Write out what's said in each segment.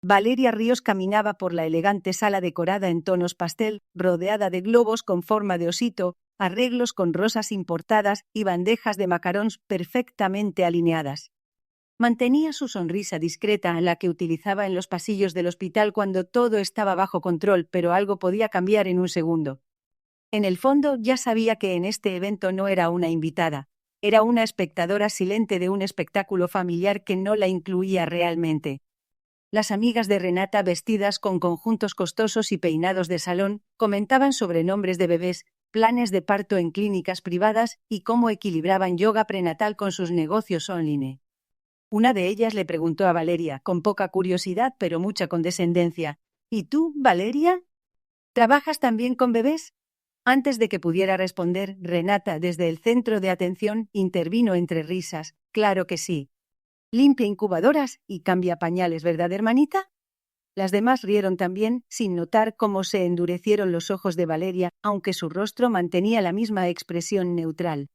Valeria Ríos caminaba por la elegante sala decorada en tonos pastel, rodeada de globos con forma de osito, arreglos con rosas importadas y bandejas de macarons perfectamente alineadas. Mantenía su sonrisa discreta, la que utilizaba en los pasillos del hospital cuando todo estaba bajo control, pero algo podía cambiar en un segundo. En el fondo ya sabía que en este evento no era una invitada, era una espectadora silente de un espectáculo familiar que no la incluía realmente. Las amigas de Renata, vestidas con conjuntos costosos y peinados de salón, comentaban sobre nombres de bebés, planes de parto en clínicas privadas y cómo equilibraban yoga prenatal con sus negocios online. Una de ellas le preguntó a Valeria, con poca curiosidad pero mucha condescendencia: ¿Y tú, Valeria? ¿Trabajas también con bebés? Antes de que pudiera responder, Renata, desde el centro de atención, intervino entre risas. Claro que sí. Limpia incubadoras y cambia pañales, ¿verdad, hermanita? Las demás rieron también, sin notar cómo se endurecieron los ojos de Valeria, aunque su rostro mantenía la misma expresión neutral.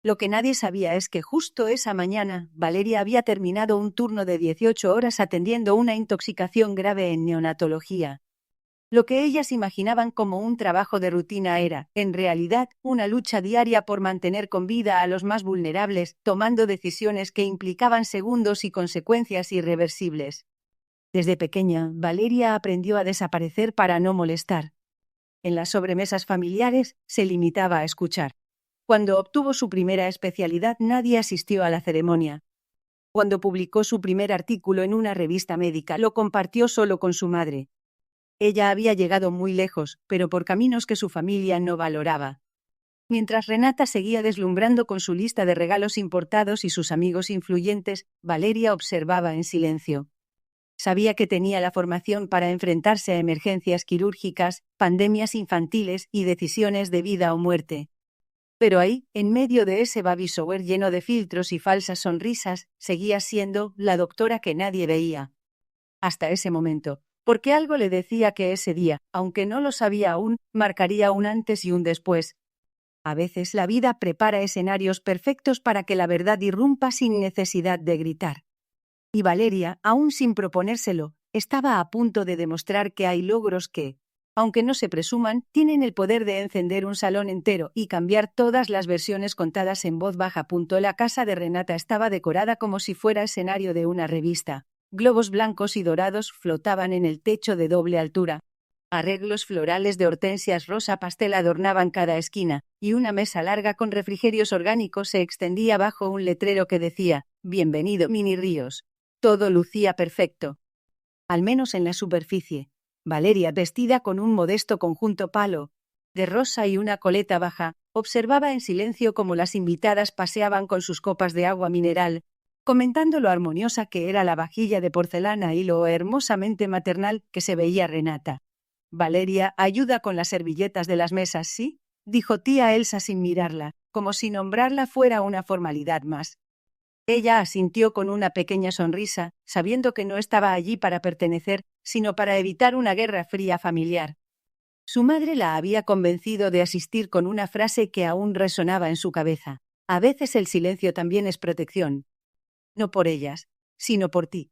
Lo que nadie sabía es que justo esa mañana, Valeria había terminado un turno de 18 horas atendiendo una intoxicación grave en neonatología. Lo que ellas imaginaban como un trabajo de rutina era, en realidad, una lucha diaria por mantener con vida a los más vulnerables, tomando decisiones que implicaban segundos y consecuencias irreversibles. Desde pequeña, Valeria aprendió a desaparecer para no molestar. En las sobremesas familiares, se limitaba a escuchar. Cuando obtuvo su primera especialidad, nadie asistió a la ceremonia. Cuando publicó su primer artículo en una revista médica, lo compartió solo con su madre. Ella había llegado muy lejos, pero por caminos que su familia no valoraba. Mientras Renata seguía deslumbrando con su lista de regalos importados y sus amigos influyentes, Valeria observaba en silencio. Sabía que tenía la formación para enfrentarse a emergencias quirúrgicas, pandemias infantiles y decisiones de vida o muerte. Pero ahí, en medio de ese baby shower lleno de filtros y falsas sonrisas, seguía siendo la doctora que nadie veía. Hasta ese momento, porque algo le decía que ese día, aunque no lo sabía aún, marcaría un antes y un después. A veces la vida prepara escenarios perfectos para que la verdad irrumpa sin necesidad de gritar. Y Valeria, aún sin proponérselo, estaba a punto de demostrar que hay logros que, aunque no se presuman, tienen el poder de encender un salón entero y cambiar todas las versiones contadas en voz baja. La casa de Renata estaba decorada como si fuera escenario de una revista. Globos blancos y dorados flotaban en el techo de doble altura. Arreglos florales de hortensias rosa pastel adornaban cada esquina, y una mesa larga con refrigerios orgánicos se extendía bajo un letrero que decía: «Bienvenido, Mini Ríos». Todo lucía perfecto. Al menos en la superficie. Valeria, vestida con un modesto conjunto palo de rosa y una coleta baja, observaba en silencio cómo las invitadas paseaban con sus copas de agua mineral, comentando lo armoniosa que era la vajilla de porcelana y lo hermosamente maternal que se veía Renata. «Valeria, ayuda con las servilletas de las mesas, ¿sí?», dijo tía Elsa sin mirarla, como si nombrarla fuera una formalidad más. Ella asintió con una pequeña sonrisa, sabiendo que no estaba allí para pertenecer, sino para evitar una guerra fría familiar. Su madre la había convencido de asistir con una frase que aún resonaba en su cabeza: «A veces el silencio también es protección. No por ellas, sino por ti».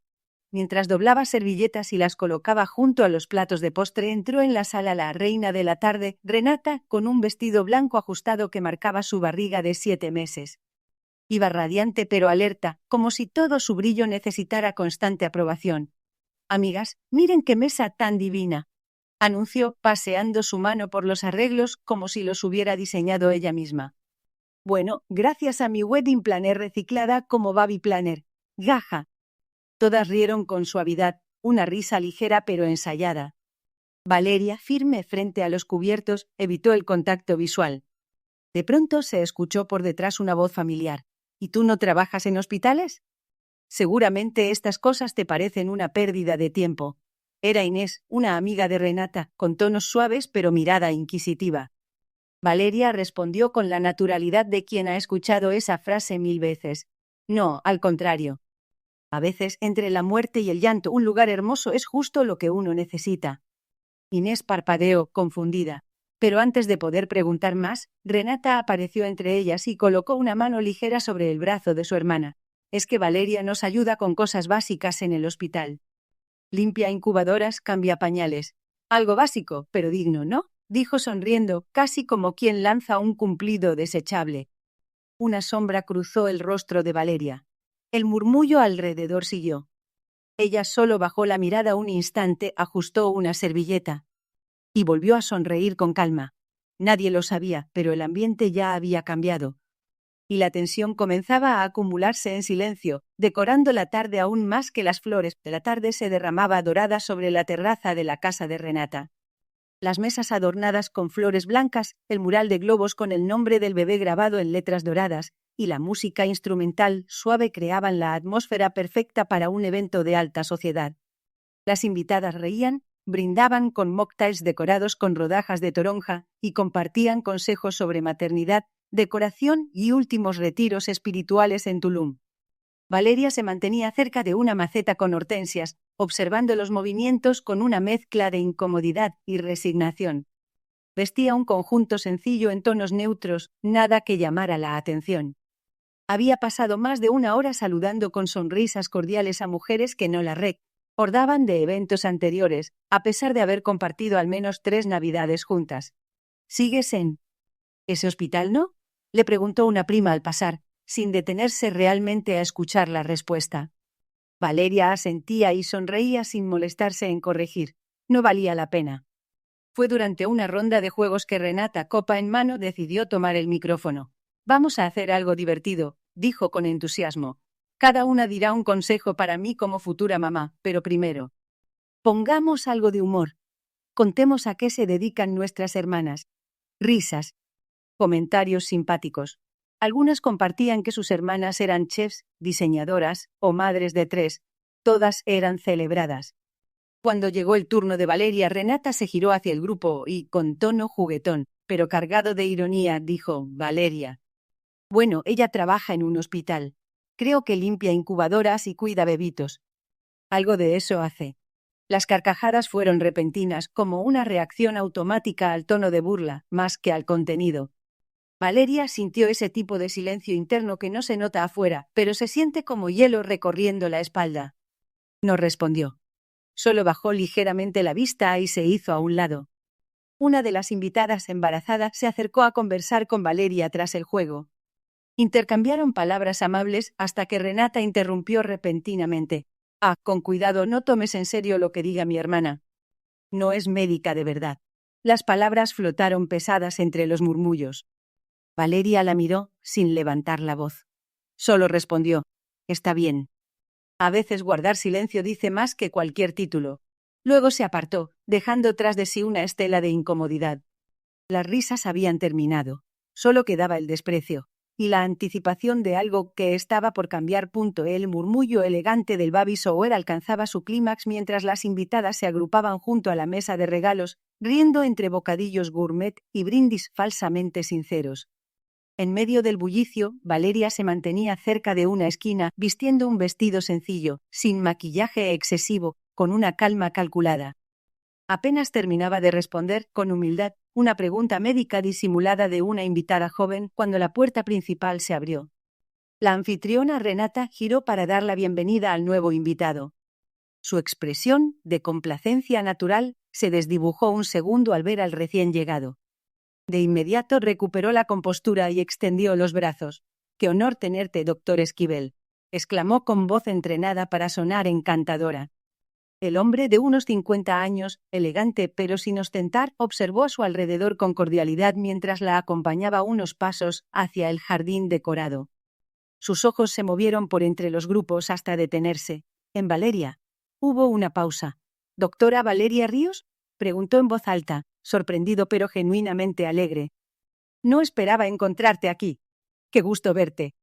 Mientras doblaba servilletas y las colocaba junto a los platos de postre, entró en la sala la reina de la tarde, Renata, con un vestido blanco ajustado que marcaba su barriga de 7 meses. Iba radiante pero alerta, como si todo su brillo necesitara constante aprobación. «Amigas, miren qué mesa tan divina», anunció, paseando su mano por los arreglos como si los hubiera diseñado ella misma. «Bueno, gracias a mi wedding planner reciclada como baby planner. Gaja». Todas rieron con suavidad, una risa ligera pero ensayada. Valeria, firme frente a los cubiertos, evitó el contacto visual. De pronto se escuchó por detrás una voz familiar: «¿Y tú no trabajas en hospitales? Seguramente estas cosas te parecen una pérdida de tiempo». Era Inés, una amiga de Renata, con tonos suaves pero mirada inquisitiva. Valeria respondió con la naturalidad de quien ha escuchado esa frase 1000 veces. «No, al contrario. A veces, entre la muerte y el llanto, un lugar hermoso es justo lo que uno necesita». Inés parpadeó, confundida. Pero antes de poder preguntar más, Renata apareció entre ellas y colocó una mano ligera sobre el brazo de su hermana. «Es que Valeria nos ayuda con cosas básicas en el hospital». Limpia incubadoras, cambia pañales. Algo básico, pero digno, ¿no? Dijo sonriendo, casi como quien lanza un cumplido desechable. Una sombra cruzó el rostro de Valeria. El murmullo alrededor siguió. Ella solo bajó la mirada un instante, ajustó una servilleta y volvió a sonreír con calma. Nadie lo sabía, pero el ambiente ya había cambiado. Y la tensión comenzaba a acumularse en silencio, decorando la tarde aún más que las flores de la tarde se derramaba dorada sobre la terraza de la casa de Renata. Las mesas adornadas con flores blancas, el mural de globos con el nombre del bebé grabado en letras doradas, y la música instrumental suave creaban la atmósfera perfecta para un evento de alta sociedad. Las invitadas reían, brindaban con mocktails decorados con rodajas de toronja y compartían consejos sobre maternidad, decoración y últimos retiros espirituales en Tulum. Valeria se mantenía cerca de una maceta con hortensias, observando los movimientos con una mezcla de incomodidad y resignación. Vestía un conjunto sencillo en tonos neutros, nada que llamara la atención. Había pasado más de una hora saludando con sonrisas cordiales a mujeres que no la recordaban de eventos anteriores, a pesar de haber compartido al menos 3 Navidades juntas. ¿Sigues en ese hospital, no?, le preguntó una prima al pasar, sin detenerse realmente a escuchar la respuesta. Valeria asentía y sonreía sin molestarse en corregir. No valía la pena. Fue durante una ronda de juegos que Renata, copa en mano, decidió tomar el micrófono. «Vamos a hacer algo divertido», dijo con entusiasmo. «Cada una dirá un consejo para mí como futura mamá, pero primero, pongamos algo de humor. Contemos a qué se dedican nuestras hermanas». Risas. Comentarios simpáticos. Algunas compartían que sus hermanas eran chefs, diseñadoras o madres de 3. Todas eran celebradas. Cuando llegó el turno de Valeria, Renata se giró hacia el grupo y, con tono juguetón, pero cargado de ironía, dijo: «Valeria. Bueno, ella trabaja en un hospital. Creo que limpia incubadoras y cuida bebitos. Algo de eso hace». Las carcajadas fueron repentinas, como una reacción automática al tono de burla, más que al contenido. Valeria sintió ese tipo de silencio interno que no se nota afuera, pero se siente como hielo recorriendo la espalda. No respondió. Solo bajó ligeramente la vista y se hizo a un lado. Una de las invitadas embarazada se acercó a conversar con Valeria tras el juego. Intercambiaron palabras amables hasta que Renata interrumpió repentinamente. «Ah, con cuidado, no tomes en serio lo que diga mi hermana. No es médica de verdad». Las palabras flotaron pesadas entre los murmullos. Valeria la miró sin levantar la voz. Solo respondió: «Está bien». A veces guardar silencio dice más que cualquier título. Luego se apartó, dejando tras de sí una estela de incomodidad. Las risas habían terminado. Solo quedaba el desprecio y la anticipación de algo que estaba por cambiar. El murmullo elegante del baby shower alcanzaba su clímax mientras las invitadas se agrupaban junto a la mesa de regalos, riendo entre bocadillos gourmet y brindis falsamente sinceros. En medio del bullicio, Valeria se mantenía cerca de una esquina, vistiendo un vestido sencillo, sin maquillaje excesivo, con una calma calculada. Apenas terminaba de responder, con humildad, una pregunta médica disimulada de una invitada joven cuando la puerta principal se abrió. La anfitriona Renata giró para dar la bienvenida al nuevo invitado. Su expresión, de complacencia natural, se desdibujó un segundo al ver al recién llegado. De inmediato recuperó la compostura y extendió los brazos. «¡Qué honor tenerte, doctor Esquivel!», exclamó con voz entrenada para sonar encantadora. El hombre de unos 50 años, elegante pero sin ostentar, observó a su alrededor con cordialidad mientras la acompañaba unos pasos hacia el jardín decorado. Sus ojos se movieron por entre los grupos hasta detenerse. En Valeria. Hubo una pausa. «¿Doctora Valeria Ríos?», preguntó en voz alta, sorprendido pero genuinamente alegre. «No esperaba encontrarte aquí. Qué gusto verte».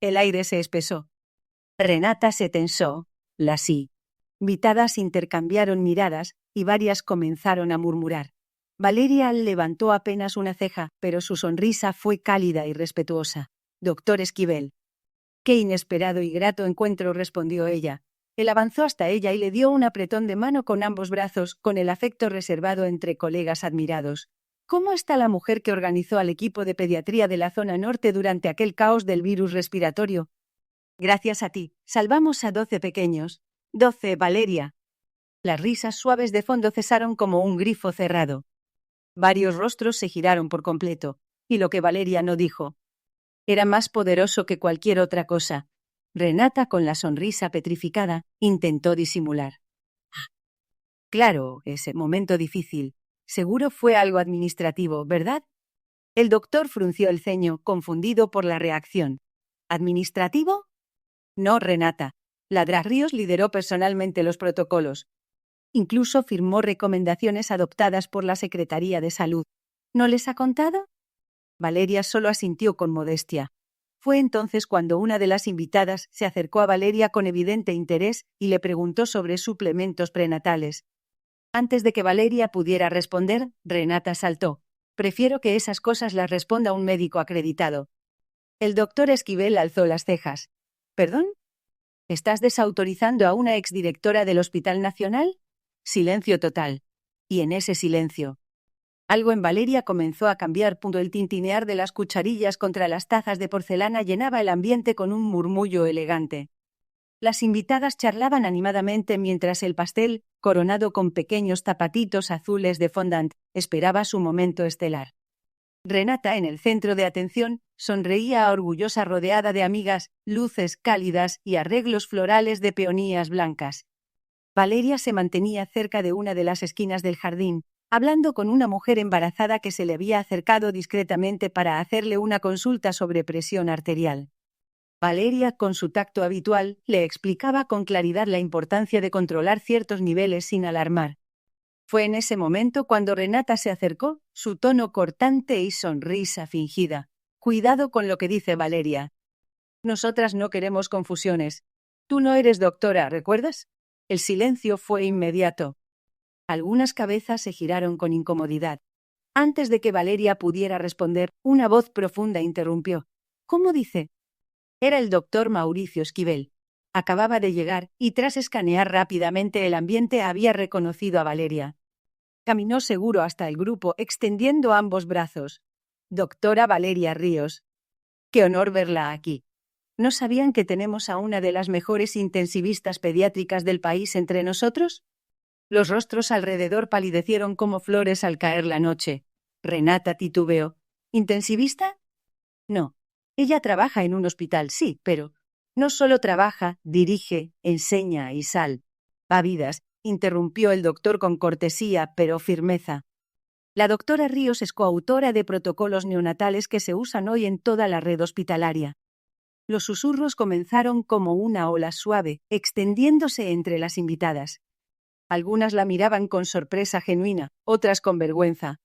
El aire se espesó. Renata se tensó. La sí. Invitadas intercambiaron miradas y varias comenzaron a murmurar. Valeria levantó apenas una ceja, pero su sonrisa fue cálida y respetuosa. «Doctor Esquivel». «Qué inesperado y grato encuentro», respondió ella. Él avanzó hasta ella y le dio un apretón de mano con ambos brazos, con el afecto reservado entre colegas admirados. «¿Cómo está la mujer que organizó al equipo de pediatría de la zona norte durante aquel caos del virus respiratorio?» «Gracias a ti, salvamos a 12 pequeños». «12, Valeria». Las risas suaves de fondo cesaron como un grifo cerrado. Varios rostros se giraron por completo, y lo que Valeria no dijo era más poderoso que cualquier otra cosa. Renata, con la sonrisa petrificada, intentó disimular. Claro, ese momento difícil. Seguro fue algo administrativo, ¿verdad? El doctor frunció el ceño, confundido por la reacción. ¿Administrativo? No, Renata. La Drag Ríos lideró personalmente los protocolos. Incluso firmó recomendaciones adoptadas por la Secretaría de Salud. ¿No les ha contado? Valeria solo asintió con modestia. Fue entonces cuando una de las invitadas se acercó a Valeria con evidente interés y le preguntó sobre suplementos prenatales. Antes de que Valeria pudiera responder, Renata saltó. Prefiero que esas cosas las responda un médico acreditado. El doctor Esquivel alzó las cejas. ¿Perdón? ¿Estás desautorizando a una exdirectora del Hospital Nacional? Silencio total. Y en ese silencio, algo en Valeria comenzó a cambiar. El tintinear de las cucharillas contra las tazas de porcelana llenaba el ambiente con un murmullo elegante. Las invitadas charlaban animadamente mientras el pastel, coronado con pequeños zapatitos azules de fondant, esperaba su momento estelar. Renata, en el centro de atención, sonreía orgullosa rodeada de amigas, luces cálidas y arreglos florales de peonías blancas. Valeria se mantenía cerca de una de las esquinas del jardín, hablando con una mujer embarazada que se le había acercado discretamente para hacerle una consulta sobre presión arterial. Valeria, con su tacto habitual, le explicaba con claridad la importancia de controlar ciertos niveles sin alarmar. Fue en ese momento cuando Renata se acercó, su tono cortante y sonrisa fingida. Cuidado con lo que dice Valeria. Nosotras no queremos confusiones. Tú no eres doctora, ¿recuerdas? El silencio fue inmediato. Algunas cabezas se giraron con incomodidad. Antes de que Valeria pudiera responder, una voz profunda interrumpió. ¿Cómo dice? Era el doctor Mauricio Esquivel. Acababa de llegar y tras escanear rápidamente el ambiente había reconocido a Valeria. Caminó seguro hasta el grupo, extendiendo ambos brazos. Doctora Valeria Ríos. Qué honor verla aquí. ¿No sabían que tenemos a una de las mejores intensivistas pediátricas del país entre nosotros? Los rostros alrededor palidecieron como flores al caer la noche. Renata titubeó. ¿Intensivista? No. Ella trabaja en un hospital, sí, pero no solo trabaja, dirige, enseña y salva vidas, interrumpió el doctor con cortesía pero firmeza. La doctora Ríos es coautora de protocolos neonatales que se usan hoy en toda la red hospitalaria. Los susurros comenzaron como una ola suave, extendiéndose entre las invitadas. Algunas la miraban con sorpresa genuina, otras con vergüenza.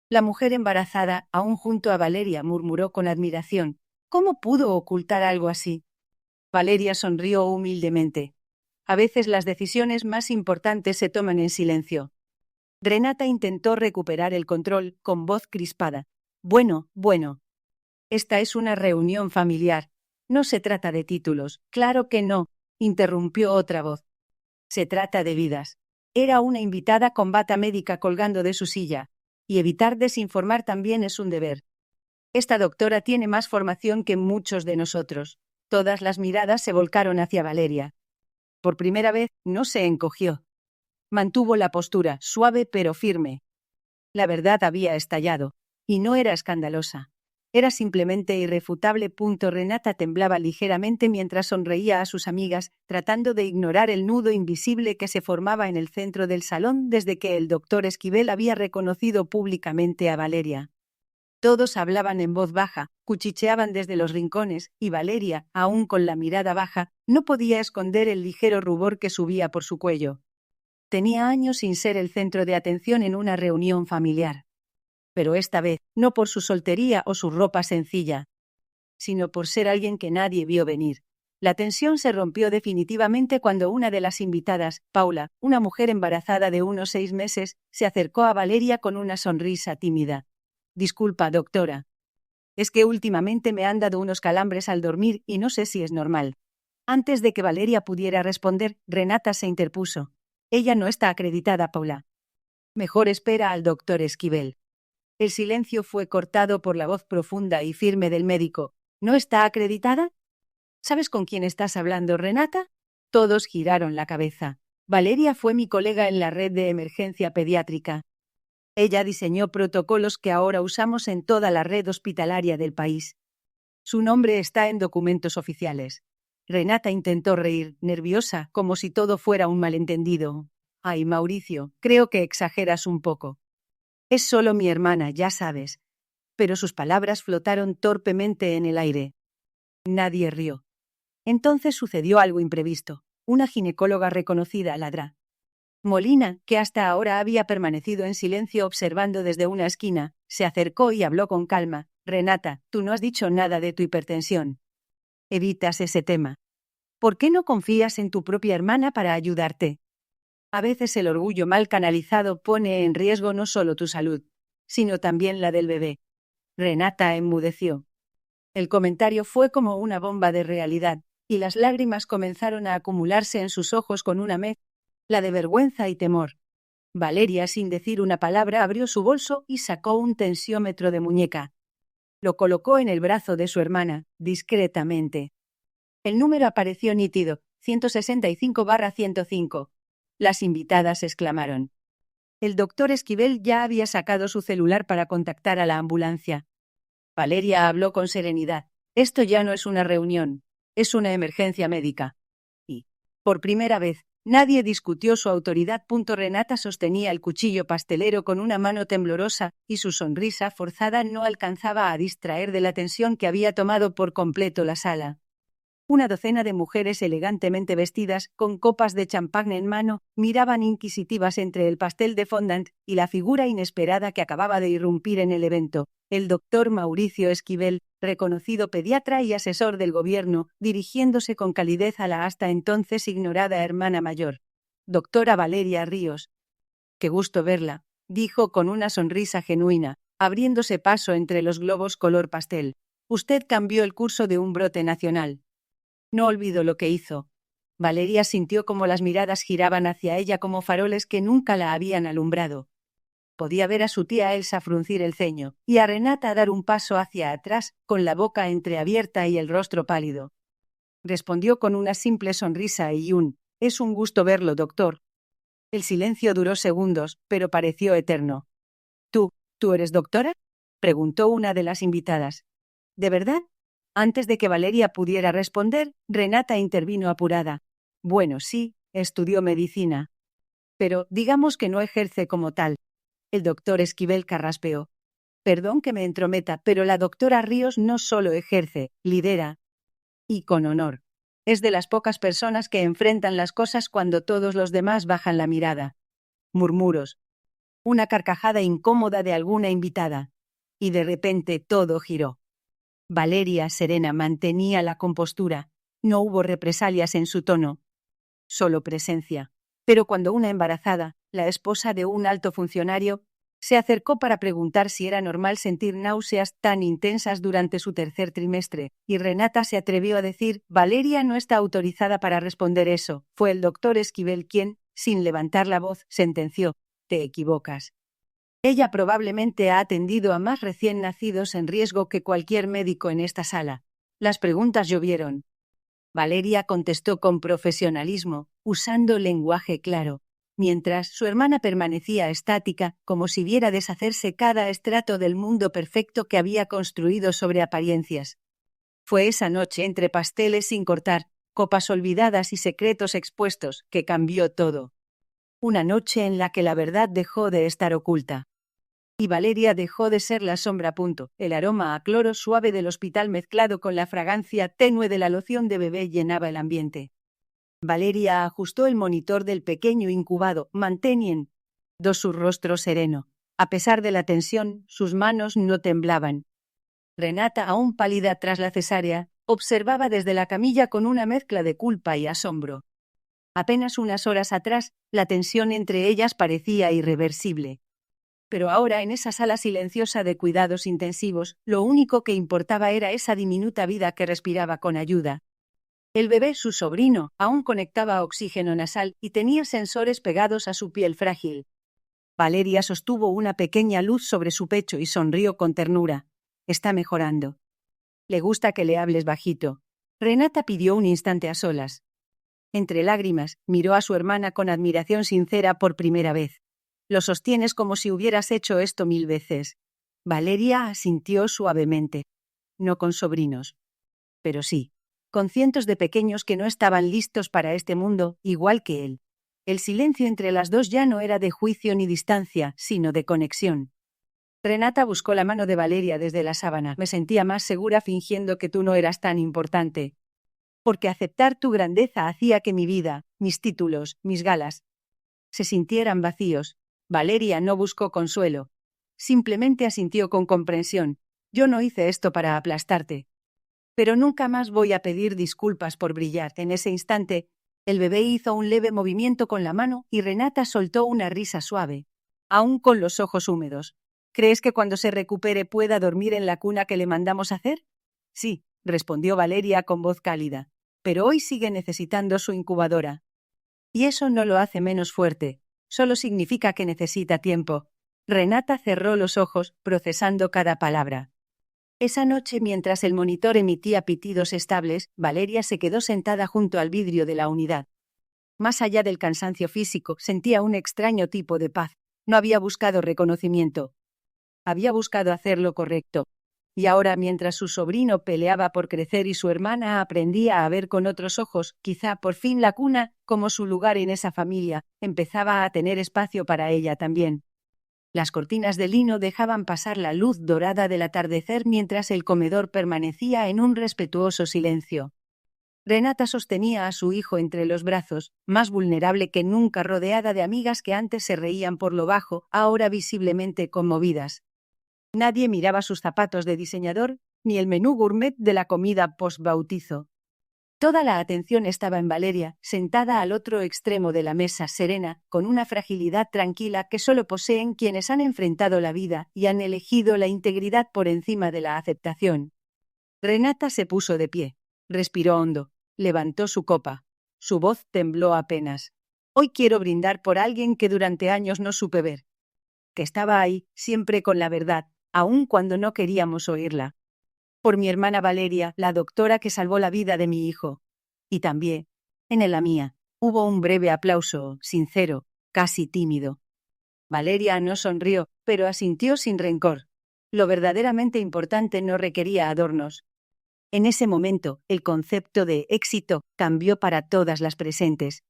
La mujer embarazada, aún junto a Valeria, murmuró con admiración. ¿Cómo pudo ocultar algo así? Valeria sonrió humildemente. A veces las decisiones más importantes se toman en silencio. Renata intentó recuperar el control, con voz crispada. Bueno. Esta es una reunión familiar. No se trata de títulos. Claro que no, interrumpió otra voz. Se trata de vidas. Era una invitada con bata médica colgando de su silla. Y evitar desinformar también es un deber. Esta doctora tiene más formación que muchos de nosotros. Todas las miradas se volcaron hacia Valeria. Por primera vez, no se encogió. Mantuvo la postura, suave pero firme. La verdad había estallado. Y no era escandalosa. Era simplemente irrefutable. Renata temblaba ligeramente mientras sonreía a sus amigas, tratando de ignorar el nudo invisible que se formaba en el centro del salón desde que el doctor Esquivel había reconocido públicamente a Valeria. Todos hablaban en voz baja, cuchicheaban desde los rincones, y Valeria, aún con la mirada baja, no podía esconder el ligero rubor que subía por su cuello. Tenía años sin ser el centro de atención en una reunión familiar. Pero esta vez, no por su soltería o su ropa sencilla, sino por ser alguien que nadie vio venir. La tensión se rompió definitivamente cuando una de las invitadas, Paula, una mujer embarazada de unos 6 meses, se acercó a Valeria con una sonrisa tímida. Disculpa, doctora. Es que últimamente me han dado unos calambres al dormir y no sé si es normal. Antes de que Valeria pudiera responder, Renata se interpuso. Ella no está acreditada, Paula. Mejor espera al doctor Esquivel. El silencio fue cortado por la voz profunda y firme del médico. ¿No está acreditada? ¿Sabes con quién estás hablando, Renata? Todos giraron la cabeza. Valeria fue mi colega en la red de emergencia pediátrica. Ella diseñó protocolos que ahora usamos en toda la red hospitalaria del país. Su nombre está en documentos oficiales. Renata intentó reír, nerviosa, como si todo fuera un malentendido. Ay, Mauricio, creo que exageras un poco. Es solo mi hermana, ya sabes. Pero sus palabras flotaron torpemente en el aire. Nadie rió. Entonces sucedió algo imprevisto. Una ginecóloga reconocida ladrá. Molina, que hasta ahora había permanecido en silencio observando desde una esquina, se acercó y habló con calma. Renata, tú no has dicho nada de tu hipertensión. Evitas ese tema. ¿Por qué no confías en tu propia hermana para ayudarte? A veces el orgullo mal canalizado pone en riesgo no solo tu salud, sino también la del bebé. Renata enmudeció. El comentario fue como una bomba de realidad, y las lágrimas comenzaron a acumularse en sus ojos con una mezcla de vergüenza y temor. Valeria, sin decir una palabra, abrió su bolso y sacó un tensiómetro de muñeca. Lo colocó en el brazo de su hermana, discretamente. El número apareció nítido, 165/105. Las invitadas exclamaron. El doctor Esquivel ya había sacado su celular para contactar a la ambulancia. Valeria habló con serenidad. Esto ya no es una reunión, es una emergencia médica. Y, por primera vez, nadie discutió su autoridad. Renata sostenía el cuchillo pastelero con una mano temblorosa, y su sonrisa forzada no alcanzaba a distraer de la tensión que había tomado por completo la sala. Una docena de mujeres elegantemente vestidas, con copas de champán en mano, miraban inquisitivas entre el pastel de fondant y la figura inesperada que acababa de irrumpir en el evento, el doctor Mauricio Esquivel, reconocido pediatra y asesor del gobierno, dirigiéndose con calidez a la hasta entonces ignorada hermana mayor. Doctora Valeria Ríos. Qué gusto verla, dijo con una sonrisa genuina, abriéndose paso entre los globos color pastel. Usted cambió el curso de un brote nacional. No olvido lo que hizo. Valeria sintió como las miradas giraban hacia ella como faroles que nunca la habían alumbrado. Podía ver a su tía Elsa fruncir el ceño, y a Renata dar un paso hacia atrás, con la boca entreabierta y el rostro pálido. Respondió con una simple sonrisa y «Es un gusto verlo, doctor». El silencio duró segundos, pero pareció eterno. ¿Tú eres doctora?», preguntó una de las invitadas. «¿De verdad?». Antes de que Valeria pudiera responder, Renata intervino apurada. «Bueno, sí, estudió medicina. Pero digamos que no ejerce como tal». El doctor Esquivel carraspeó. «Perdón que me entrometa, pero la doctora Ríos no solo ejerce, lidera. Y con honor. Es de las pocas personas que enfrentan las cosas cuando todos los demás bajan la mirada». Murmuros. Una carcajada incómoda de alguna invitada. Y de repente todo giró. Valeria, serena, mantenía la compostura. No hubo represalias en su tono. Solo presencia. Pero cuando una embarazada, la esposa de un alto funcionario, se acercó para preguntar si era normal sentir náuseas tan intensas durante su tercer trimestre, y Renata se atrevió a decir: «Valeria no está autorizada para responder eso». Fue el doctor Esquivel quien, sin levantar la voz, sentenció: «Te equivocas. Ella probablemente ha atendido a más recién nacidos en riesgo que cualquier médico en esta sala». Las preguntas llovieron. Valeria contestó con profesionalismo, usando lenguaje claro, mientras su hermana permanecía estática, como si viera deshacerse cada estrato del mundo perfecto que había construido sobre apariencias. Fue esa noche entre pasteles sin cortar, copas olvidadas y secretos expuestos, que cambió todo. Una noche en la que la verdad dejó de estar oculta. Y Valeria dejó de ser la sombra. El aroma a cloro suave del hospital mezclado con la fragancia tenue de la loción de bebé llenaba el ambiente. Valeria ajustó el monitor del pequeño incubado, manteniendo su rostro sereno. A pesar de la tensión, sus manos no temblaban. Renata, aún pálida tras la cesárea, observaba desde la camilla con una mezcla de culpa y asombro. Apenas unas horas atrás, la tensión entre ellas parecía irreversible. Pero ahora, en esa sala silenciosa de cuidados intensivos, lo único que importaba era esa diminuta vida que respiraba con ayuda. El bebé, su sobrino, aún conectaba oxígeno nasal y tenía sensores pegados a su piel frágil. Valeria sostuvo una pequeña luz sobre su pecho y sonrió con ternura. «Está mejorando. Le gusta que le hables bajito». Renata pidió un instante a solas. Entre lágrimas, miró a su hermana con admiración sincera por primera vez. Lo sostienes como si hubieras hecho esto 1000 veces. Valeria asintió suavemente. No con sobrinos. Pero sí, con cientos de pequeños que no estaban listos para este mundo, igual que él. El silencio entre las dos ya no era de juicio ni distancia, sino de conexión. Renata buscó la mano de Valeria desde la sábana. Me sentía más segura fingiendo que tú no eras tan importante. Porque aceptar tu grandeza hacía que mi vida, mis títulos, mis galas, se sintieran vacíos. Valeria no buscó consuelo. Simplemente asintió con comprensión. Yo no hice esto para aplastarte. Pero nunca más voy a pedir disculpas por brillar. En ese instante, el bebé hizo un leve movimiento con la mano y Renata soltó una risa suave, aún con los ojos húmedos. ¿Crees que cuando se recupere pueda dormir en la cuna que le mandamos hacer? Sí, respondió Valeria con voz cálida. Pero hoy sigue necesitando su incubadora. Y eso no lo hace menos fuerte, solo significa que necesita tiempo. Renata cerró los ojos, procesando cada palabra. Esa noche, mientras el monitor emitía pitidos estables, Valeria se quedó sentada junto al vidrio de la unidad. Más allá del cansancio físico, sentía un extraño tipo de paz. No había buscado reconocimiento. Había buscado hacer lo correcto. Y ahora, mientras su sobrino peleaba por crecer y su hermana aprendía a ver con otros ojos, quizá por fin la cuna, como su lugar en esa familia, empezaba a tener espacio para ella también. Las cortinas de lino dejaban pasar la luz dorada del atardecer mientras el comedor permanecía en un respetuoso silencio. Renata sostenía a su hijo entre los brazos, más vulnerable que nunca, rodeada de amigas que antes se reían por lo bajo, ahora visiblemente conmovidas. Nadie miraba sus zapatos de diseñador, ni el menú gourmet de la comida post-bautizo. Toda la atención estaba en Valeria, sentada al otro extremo de la mesa, serena, con una fragilidad tranquila que solo poseen quienes han enfrentado la vida y han elegido la integridad por encima de la aceptación. Renata se puso de pie, respiró hondo, levantó su copa. Su voz tembló apenas. Hoy quiero brindar por alguien que durante años no supe ver. Que estaba ahí, siempre con la verdad, aun cuando no queríamos oírla. Por mi hermana Valeria, la doctora que salvó la vida de mi hijo. Y también, en la mía, hubo un breve aplauso, sincero, casi tímido. Valeria no sonrió, pero asintió sin rencor. Lo verdaderamente importante no requería adornos. En ese momento, el concepto de éxito cambió para todas las presentes.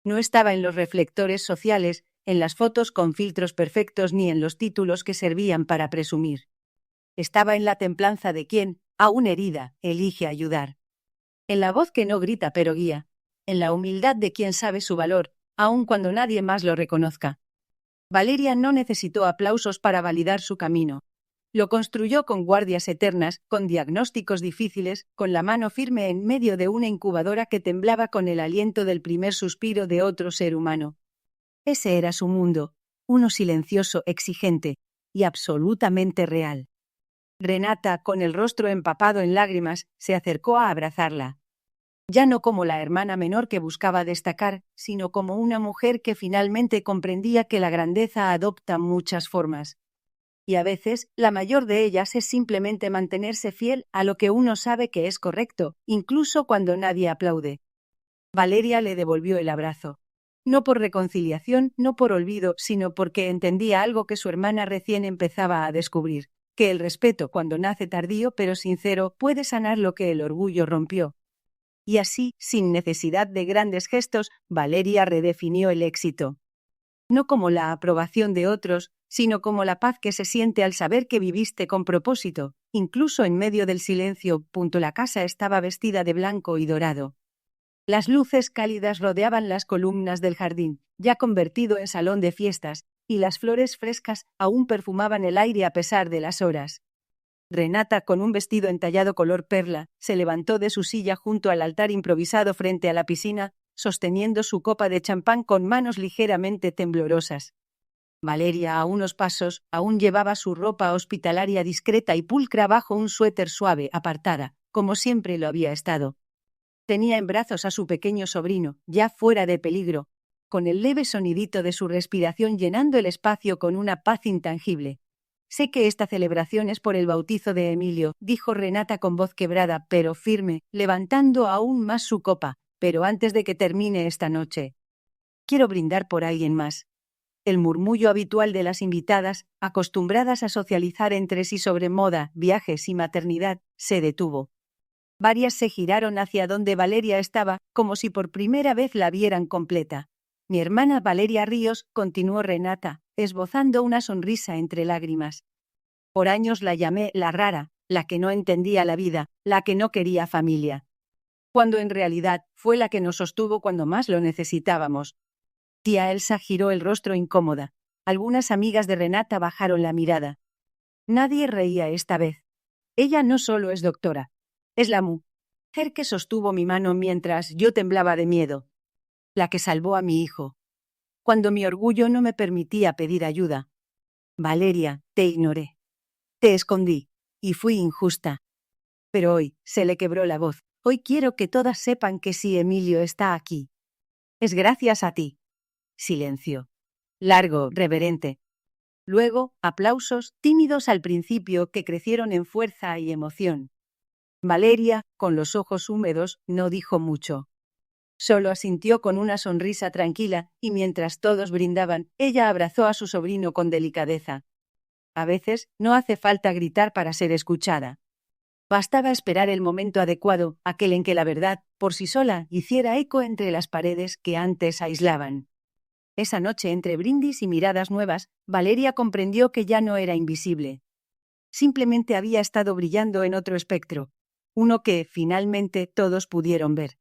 No estaba en los reflectores sociales, en las fotos con filtros perfectos ni en los títulos que servían para presumir. Estaba en la templanza de quien, aún herida, elige ayudar. En la voz que no grita pero guía. En la humildad de quien sabe su valor, aun cuando nadie más lo reconozca. Valeria no necesitó aplausos para validar su camino. Lo construyó con guardias eternas, con diagnósticos difíciles, con la mano firme en medio de una incubadora que temblaba con el aliento del primer suspiro de otro ser humano. Ese era su mundo, uno silencioso, exigente y absolutamente real. Renata, con el rostro empapado en lágrimas, se acercó a abrazarla. Ya no como la hermana menor que buscaba destacar, sino como una mujer que finalmente comprendía que la grandeza adopta muchas formas. Y a veces, la mayor de ellas es simplemente mantenerse fiel a lo que uno sabe que es correcto, incluso cuando nadie aplaude. Valeria le devolvió el abrazo. No por reconciliación, no por olvido, sino porque entendía algo que su hermana recién empezaba a descubrir. Que el respeto, cuando nace tardío pero sincero, puede sanar lo que el orgullo rompió. Y así, sin necesidad de grandes gestos, Valeria redefinió el éxito. No como la aprobación de otros, sino como la paz que se siente al saber que viviste con propósito, incluso en medio del silencio. La casa estaba vestida de blanco y dorado. Las luces cálidas rodeaban las columnas del jardín, ya convertido en salón de fiestas, y las flores frescas aún perfumaban el aire a pesar de las horas. Renata, con un vestido entallado color perla, se levantó de su silla junto al altar improvisado frente a la piscina, sosteniendo su copa de champán con manos ligeramente temblorosas. Valeria, a unos pasos, aún llevaba su ropa hospitalaria discreta y pulcra bajo un suéter suave, apartada, como siempre lo había estado. Tenía en brazos a su pequeño sobrino, ya fuera de peligro, con el leve sonidito de su respiración llenando el espacio con una paz intangible. Sé que esta celebración es por el bautizo de Emilio, dijo Renata con voz quebrada pero firme, levantando aún más su copa, pero antes de que termine esta noche, quiero brindar por alguien más. El murmullo habitual de las invitadas, acostumbradas a socializar entre sí sobre moda, viajes y maternidad, se detuvo. Varias se giraron hacia donde Valeria estaba, como si por primera vez la vieran completa. Mi hermana Valeria Ríos, continuó Renata, esbozando una sonrisa entre lágrimas. Por años la llamé la rara, la que no entendía la vida, la que no quería familia. Cuando en realidad fue la que nos sostuvo cuando más lo necesitábamos. Tía Elsa giró el rostro incómoda. Algunas amigas de Renata bajaron la mirada. Nadie reía esta vez. Ella no solo es doctora. Es la mujer que sostuvo mi mano mientras yo temblaba de miedo. La que salvó a mi hijo. Cuando mi orgullo no me permitía pedir ayuda. Valeria, te ignoré. Te escondí. Y fui injusta. Pero hoy se le quebró la voz. Hoy quiero que todas sepan que si Emilio está aquí. Es gracias a ti. Silencio. Largo, reverente. Luego, aplausos, tímidos al principio, que crecieron en fuerza y emoción. Valeria, con los ojos húmedos, no dijo mucho. Solo asintió con una sonrisa tranquila, y mientras todos brindaban, ella abrazó a su sobrino con delicadeza. A veces, no hace falta gritar para ser escuchada. Bastaba esperar el momento adecuado, aquel en que la verdad, por sí sola, hiciera eco entre las paredes que antes aislaban. Esa noche, entre brindis y miradas nuevas, Valeria comprendió que ya no era invisible. Simplemente había estado brillando en otro espectro, uno que, finalmente, todos pudieron ver.